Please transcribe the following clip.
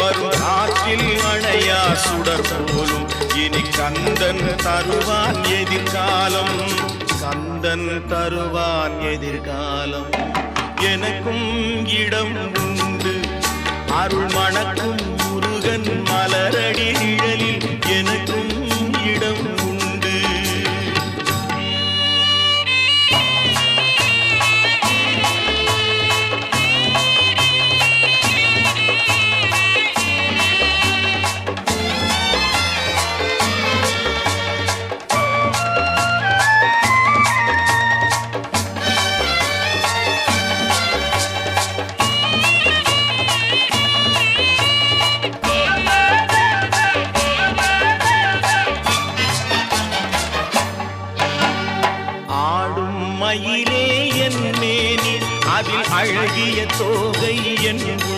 வரும் காற்றில் அணையா சுடர் போலும் இனி கந்தன் தருவான் எதிர்காலம். கந்தன் தருவான் எதிர்காலம். எனக்கும் இடம் உண்டு அருள் மணக்கும் முருகன் மலரடி நிழலில் எனக்கும் இடம் உண்டு. மயிலே என் மேனி அதில் அழகிய தோகை என்